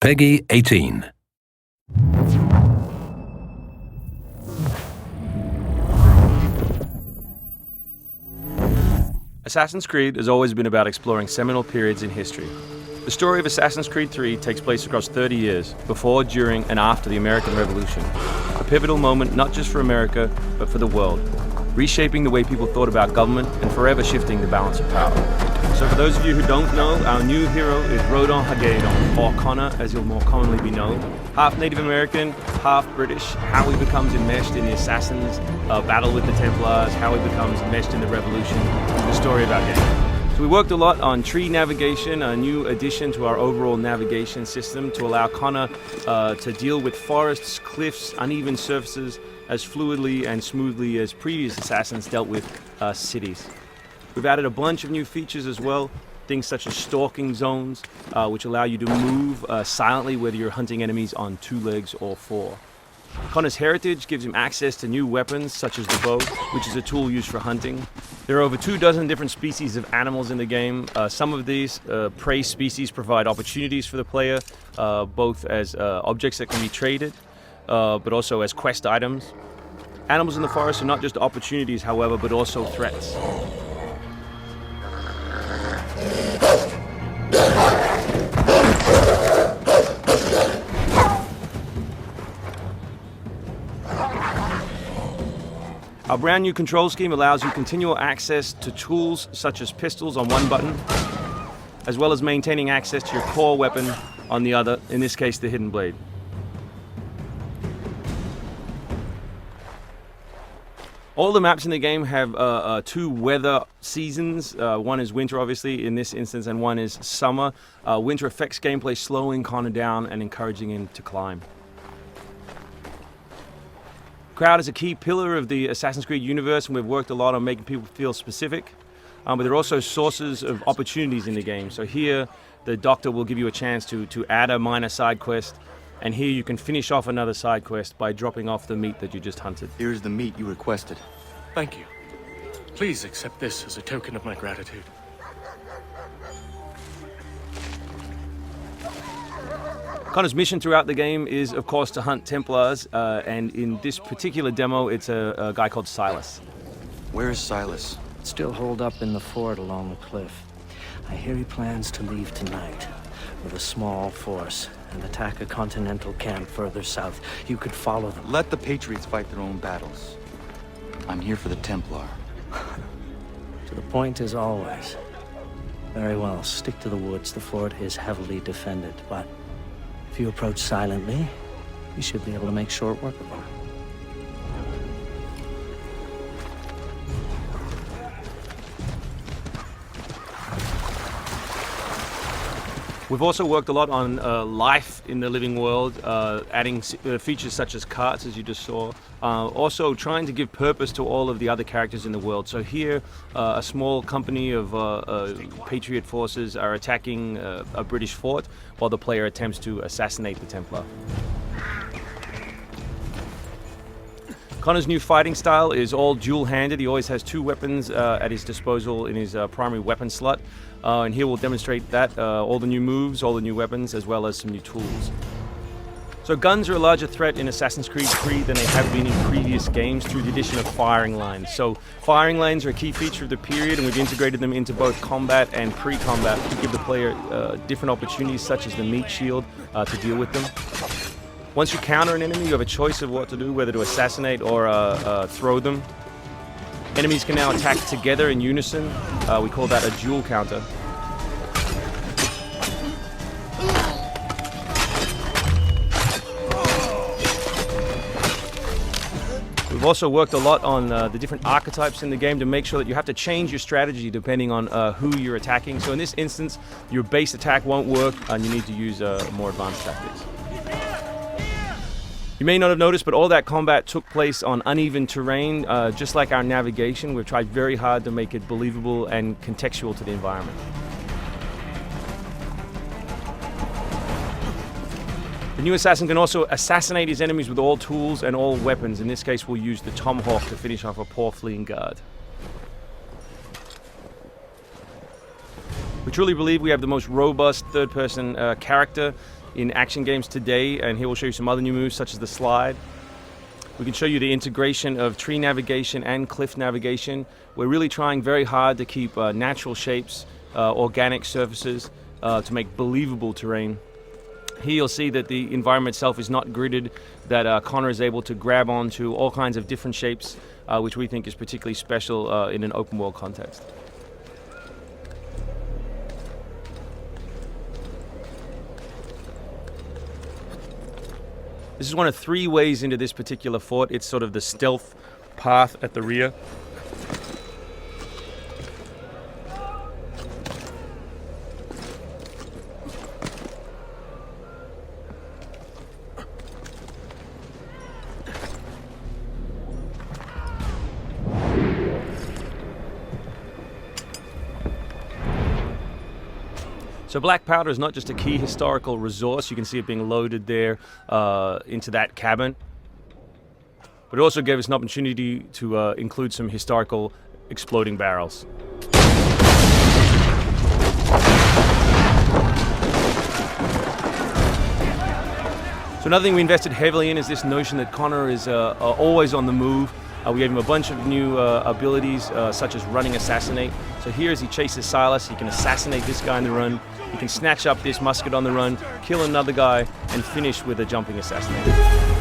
Peggy 18. Assassin's Creed has always been about exploring seminal periods in history. The story of Assassin's Creed 3 takes place across 30 years, before, during, and after the American Revolution. A pivotal moment not just for America, but for the world, reshaping the way people thought about government and forever shifting the balance of power. So for those of you who don't know, our new hero is Rodon Hagedon, or Connor as he'll more commonly be known. Half Native American, half British, how he becomes enmeshed in the Assassins' battle with the Templars, how he becomes enmeshed in the Revolution, the story of our game. So we worked a lot on tree navigation, a new addition to our overall navigation system to allow Connor to deal with forests, cliffs, uneven surfaces as fluidly and smoothly as previous Assassins dealt with cities. We've added a bunch of new features as well, things such as stalking zones, which allow you to move silently whether you're hunting enemies on 2 legs or 4. Connor's heritage gives him access to new weapons such as the bow, which is a tool used for hunting. There are over 24 different species of animals in the game. Some of these prey species provide opportunities for the player, both as objects that can be traded, but also as quest items. Animals in the forest are not just opportunities, however, but also threats. Our brand new control scheme allows you continual access to tools such as pistols on one button, as well as maintaining access to your core weapon on the other, in this case the hidden blade. All the maps in the game have 2 weather seasons. One is winter, obviously, in this instance, and one is summer. Winter affects gameplay, slowing Connor down and encouraging him to climb. Crowd is a key pillar of the Assassin's Creed universe, and we've worked a lot on making people feel specific. But there are also sources of opportunities in the game. So here, the doctor will give you a chance to add a minor side quest, and here you can finish off another side quest by dropping off the meat that you just hunted. Here's the meat you requested. Thank you. Please accept this as a token of my gratitude. Connor's mission throughout the game is, of course, to hunt Templars, and in this particular demo, it's a guy called Silas. Where is Silas? Still holed up in the fort along the cliff. I hear he plans to leave tonight with a small force and attack a continental camp further south. You could follow them. Let the Patriots fight their own battles. I'm here for the Templar. To the point as always. Very well, stick to the woods. The fort is heavily defended, but if you approach silently, you should be able to make short work of them. We've also worked a lot on life in the living world, adding features such as carts, as you just saw. Also trying to give purpose to all of the other characters in the world. So here, a small company of Patriot forces are attacking a British fort while the player attempts to assassinate the Templar. Connor's new fighting style is all dual-handed. He always has 2 weapons at his disposal in his primary weapon slot. And here we'll demonstrate that, all the new moves, all the new weapons, as well as some new tools. So guns are a larger threat in Assassin's Creed 3 than they have been in previous games through the addition of firing lines. So firing lines are a key feature of the period, and we've integrated them into both combat and pre-combat to give the player different opportunities, such as the meat shield, to deal with them. Once you counter an enemy, you have a choice of what to do, whether to assassinate or throw them. Enemies can now attack together in unison. We call that a dual counter. We've also worked a lot on the different archetypes in the game to make sure that you have to change your strategy depending on who you're attacking. So in this instance, your base attack won't work and you need to use more advanced tactics. You may not have noticed, but all that combat took place on uneven terrain, just like our navigation. We've tried very hard to make it believable and contextual to the environment. The new assassin can also assassinate his enemies with all tools and all weapons. In this case, we'll use the tomahawk to finish off a poor fleeing guard. We truly believe we have the most robust third-person character in action games today, and here we'll show you some other new moves such as the slide. We can show you the integration of tree navigation and cliff navigation. We're really trying very hard to keep natural shapes, organic surfaces, to make believable terrain. Here you'll see that the environment itself is not gridded, that Connor is able to grab onto all kinds of different shapes, which we think is particularly special in an open world context. This is one of 3 ways into this particular fort. It's sort of the stealth path at the rear. So black powder is not just a key historical resource. You can see it being loaded there into that cabin. But it also gave us an opportunity to include some historical exploding barrels. So another thing we invested heavily in is this notion that Connor is always on the move. We gave him a bunch of new abilities, such as running assassinate. So here as he chases Silas, he can assassinate this guy on the run. He can snatch up this musket on the run, kill another guy, and finish with a jumping assassinate.